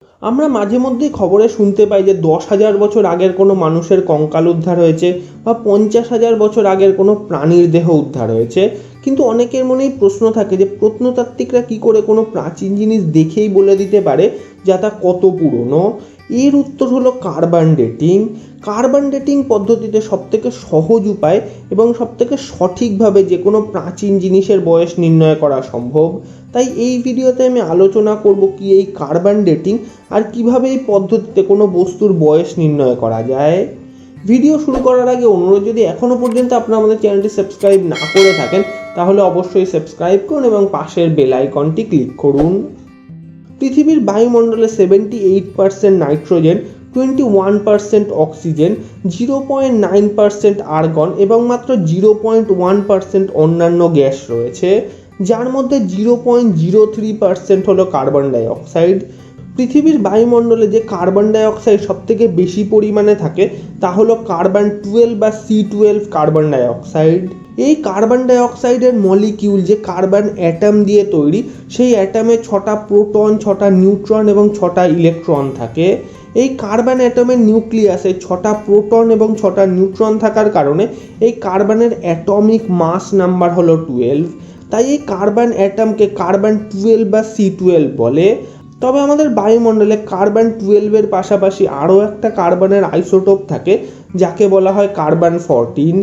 আমরা মাঝে মধ্যেই খবরে শুনতে পাই যে 10,000 বছর আগের কোনো মানুষের কঙ্কাল উদ্ধার হয়েছে বা 50,000 বছর আগের কোনো প্রাণীর দেহ উদ্ধার হয়েছে। কিন্তু অনেকের মনেই প্রশ্ন থাকে যে প্রত্নতাত্ত্বিকরা কি করে কোনো প্রাচীন জিনিস দেখেই বলে দিতে পারে যা তা কত পুরনো। এর উত্তর হলো কার্বন ডেটিং। কার্বন ডেটিং পদ্ধতিতে সবথেকে সহজ উপায় এবং সবথেকে সঠিকভাবে যে কোনো প্রাচীন জিনিসের বয়স নির্ণয় করা সম্ভব। তাই এই ভিডিওতে আমি আলোচনা করব কি এই কার্বন ডেটিং আর কিভাবে এই পদ্ধতিতে কোনো বস্তুর বয়স নির্ণয় করা যায়। ভিডিও শুরু করার আগে অনুরোধ, যদি এখনও পর্যন্ত আপনারা আমাদের চ্যানেলটি সাবস্ক্রাইব না করে থাকেন তাহলে অবশ্যই সাবস্ক্রাইব করুন এবং পাশের বেল আইকনটি ক্লিক করুন। পৃথিবীর বায়ুমণ্ডলে 78% নাইট্রোজেন, 21% অক্সিজেন, 0.9% আর্গন এবং মাত্র 0.1% অন্যান্য গ্যাস রয়েছে, যার মধ্যে 0.03% হলো কার্বন ডাইঅক্সাইড। পৃথিবীর বায়ুমণ্ডলে যে কার্বন ডাইঅক্সাইড সবথেকে বেশি পরিমাণে থাকে তা হলো কার্বন-12 বা C12 কার্বন ডাইঅক্সাইড। এই কার্বন ডাইঅক্সাইডের মলিকিউল যে কার্বন অ্যাটম দিয়ে তৈরি, সেই অ্যাটমে 6টা প্রোটন, 6টা নিউট্রন এবং 6টা ইলেকট্রন থাকে। এই কার্বন অ্যাটমের নিউক্লিয়াসে 6টা প্রোটন এবং 6টা নিউট্রন থাকার কারণে এই কার্বনের অ্যাটমিক মাস নাম্বার হলো 12। তাই এই কার্বন অ্যাটমকে কার্বন-12 বা C12 বলে। তবে আমাদের বায়ুমণ্ডলে কার্বন-12 পাশাপাশি আরও একটা কার্বনের আইসোটোপ থাকে যাকে বলা হয় কার্বন-14।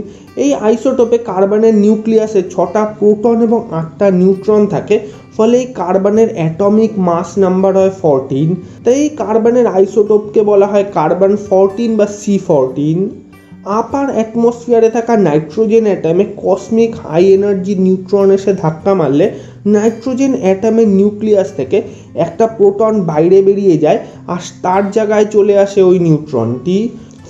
এই আইসোটোপে কার্বনের নিউক্লিয়াসে 6টা প্রোটন এবং 8টা নিউট্রন থাকে, ফলে এই কার্বনের অ্যাটমিক মাস নাম্বার হয় 14। তাই এই কার্বনের আইসোটোপকে বলা হয় কার্বন-14 বা C14। আপার অ্যাটমসফিয়ারে থাকা নাইট্রোজেন অ্যাটমে কসমিক হাই এনার্জি নিউট্রন এসে ধাক্কা মারলে নাইট্রোজেন অ্যাটমের নিউক্লিয়াস থেকে একটা প্রোটন বাইরে বেরিয়ে যায় আর তার জায়গায় চলে আসে ওই নিউট্রনটি।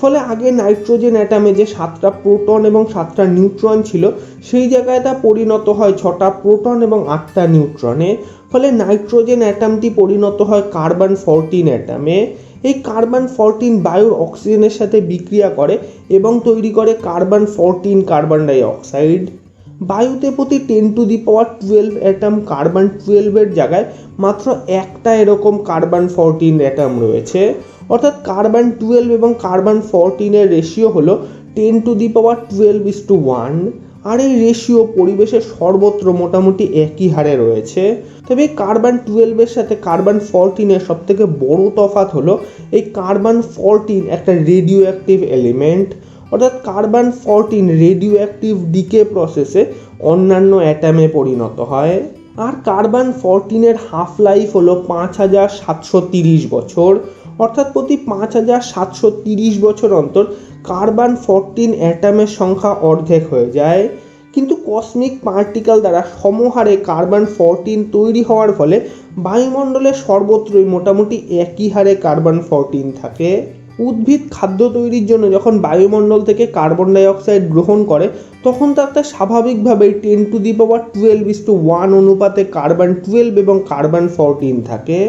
ফলে আগে নাইট্রোজেন অ্যাটমে যে 7টা প্রোটন এবং 7টা নিউট্রন ছিল, সেই জায়গায় তা পরিণত হয় 6টা প্রোটন এবং 8টা নিউট্রনে। ফলে নাইট্রোজেন অ্যাটমটি পরিণত হয় কার্বন-14 অ্যাটমে। এই কার্বন-14 বায়ুর অক্সিজেনের সাথে বিক্রিয়া করে এবং তৈরি করে কার্বন-14 কার্বন ডাইঅক্সাইড। বায়ুতে প্রতি 10⁻12 অ্যাটম কার্বন-12 জায়গায় মাত্র একটা এরকম কার্বন-14 অ্যাটম রয়েছে। অর্থাৎ কার্বন-12 এবং কার্বন-14 রেশিও হলো 10⁻12:1। আর এই রেশিও পরিবেশের সর্বত্র মোটামুটি একই হারে রয়েছে। তবে এই কার্বন-12 সাথে কার্বন-14 সবথেকে বড় তফাৎ হলো এই কার্বন-14 একটা রেডিওঅ্যাক্টিভ এলিমেন্ট। অর্থাৎ কার্বন-14 রেডিওঅ্যাক্টিভ ডিকে প্রসেসে অন্যান্য অ্যাটমে পরিণত হয়। আর কার্বন-14 হাফ লাইফ হলো 5730 বছর। অর্থাৎ প্রতি 5730 বছর অন্তর কার্বন-14 অ্যাটমের সংখ্যা অর্ধেক হয়ে যায়। কিন্তু কসমিক পার্টিকেল দ্বারা সমহারে কার্বন-14 তৈরি হওয়ার ফলে বায়ুমণ্ডলে সর্বত্রই মোটামুটি একই হারে কার্বন-14 থাকে। উদ্ভিদ খাদ্য তৈরির জন্য যখন বায়ুমণ্ডল থেকে কার্বন ডাইঅক্সাইড গ্রহণ করে, তখন তাতে স্বাভাবিকভাবেই 10⁻12:1 অনুপাতে কার্বন-12 এবং কার্বন-14 থাকে।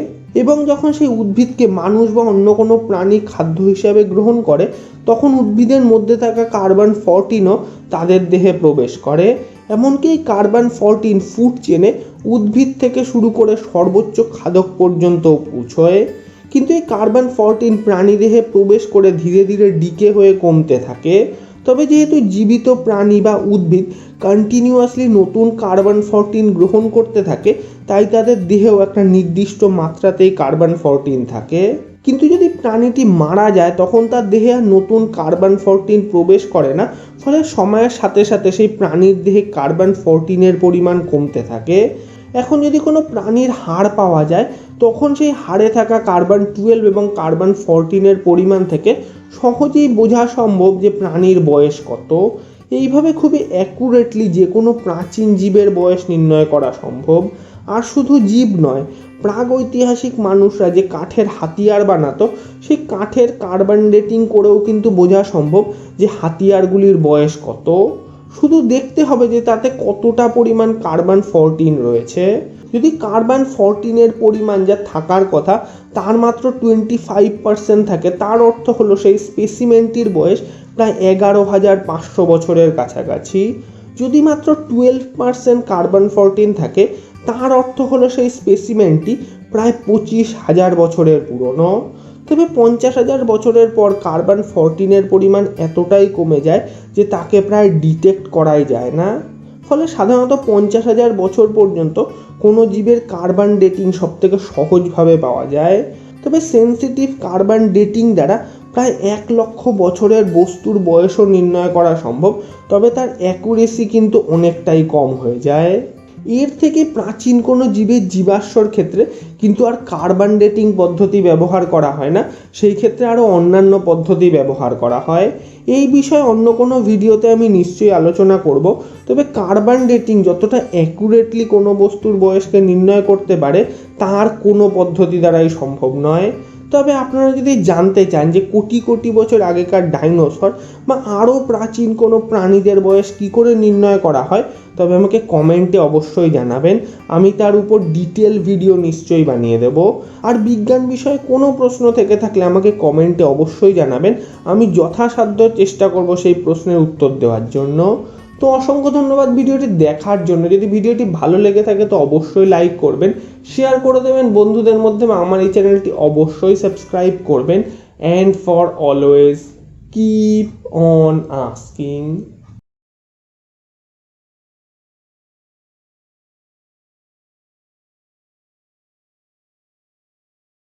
এবং যখন সেই উদ্ভিদকে মানুষ বা অন্য কোনো প্রাণী খাদ্য হিসাবে গ্রহণ করে, তখন উদ্ভিদের মধ্যে থাকা কার্বন-14ও তাদের দেহে প্রবেশ করে। এমনকি এই কার্বন-14 ফুড চেনে উদ্ভিদ থেকে শুরু করে সর্বোচ্চ খাদক পর্যন্ত পৌঁছয়। কিন্তু এই কার্বন-14 প্রাণীদেহে প্রবেশ করে ধীরে ধীরে ডিকে হয়ে কমতে থাকে। তবে যেহেতু জীবিত প্রাণী বা উদ্ভিদ কন্টিনিউয়াসলি নতুন কার্বন-14 গ্রহণ করতে থাকে, তাই তাদের দেহেও একটা নির্দিষ্ট মাত্রাতেই কার্বন-14 থাকে। কিন্তু যদি প্রাণীটি মারা যায়, তখন তার দেহে আর নতুন কার্বন-14 প্রবেশ করে না। ফলে সময়ের সাথে সাথে সেই প্রাণীর দেহে কার্বন-14 পরিমাণ কমতে থাকে। এখন যদি কোনো প্রাণীর হাড় পাওয়া যায়, তখন সেই হাড়ে থাকা কার্বন-12 এবং কার্বন-14 পরিমাণ থেকে সহজেই বোঝা সম্ভব যে প্রাণীর বয়স কত। এইভাবে খুবই অ্যাকুরেটলি যে কোনো প্রাচীন জীবের বয়স নির্ণয় করা সম্ভব। আর শুধু জীব নয়, প্রাগৈতিহাসিক মানুষরা যে কাঠের হাতিয়ার বানাতো, সেই কাঠের কার্বন ডেটিং করেও কিন্তু বোঝা সম্ভব যে হাতিয়ারগুলির বয়স কত। শুধু দেখতে হবে যে তাতে কতটা পরিমাণ কার্বন-14 রয়েছে। যদি কার্বন-14 পরিমাণ যা থাকার কথা তার মাত্র 25% থাকে, তার অর্থ হলো সেই স্পেসিমেনটির বয়স প্রায় 11,500 বছরের কাছাকাছি। যদি মাত্র 12% কার্বন-14 থাকে, তার অর্থ হলো সেই স্পেসিমেনটি প্রায় 25,000 বছরের পুরনো। তবে 50,000 বছরের পর কার্বন 14-এর পরিমাণ এতটাই কমে যায় যে তাকে প্রায় ডিটেক্ট করাই যায় না। ফলে সাধারণত 50,000 বছর পর্যন্ত কোনো জীবের কার্বন ডেটিং সবথেকে সহজভাবে পাওয়া যায়। তবে সেন্সিটিভ কার্বন ডেটিং দ্বারা প্রায় 1 লক্ষ বছরের বস্তুর বয়সও নির্ণয় করা সম্ভব, তবে তার অ্যাকুরেসি কিন্তু অনেকটাই কম হয়ে যায়। এর থেকে প্রাচীন কোনো জীবের জীবাশ্মর ক্ষেত্রে কিন্তু আর কার্বন ডেটিং পদ্ধতি ব্যবহার করা হয় না, সেই ক্ষেত্রে আরও অন্যান্য পদ্ধতি ব্যবহার করা হয়। এই বিষয়ে অন্য কোনো ভিডিওতে আমি নিশ্চয়ই আলোচনা করব। তবে কার্বন ডেটিং যতটা অ্যাকুরেটলি কোনো বস্তুর বয়সকে নির্ণয় করতে পারে তার কোনো পদ্ধতি দ্বারাই সম্ভব নয়। তবে আপনারা যদি জানতে চান যে কোটি কোটি বছর আগেকার ডাইনোসর বা আরও প্রাচীন কোনো প্রাণীদের বয়স কী করে নির্ণয় করা হয়, তবে আমাকে কমেন্টে অবশ্যই জানাবেন। আমি তার উপর ডিটেল ভিডিও নিশ্চয়ই বানিয়ে দেব। আর বিজ্ঞান বিষয়ে কোনো প্রশ্ন থেকে থাকলে আমাকে কমেন্টে অবশ্যই জানাবেন। আমি যথাসাধ্য চেষ্টা করব সেই প্রশ্নের উত্তর দেওয়ার জন্য। তো অসংখ্য ধন্যবাদ ভিডিওটি দেখার জন্য। যদি ভিডিওটি ভালো লেগে থাকে তো অবশ্যই লাইক করবেন, শেয়ার করে দেবেন বন্ধুদের মধ্যে, আমার এই চ্যানেলটি অবশ্যই সাবস্ক্রাইব করবেন। And for always keep on asking.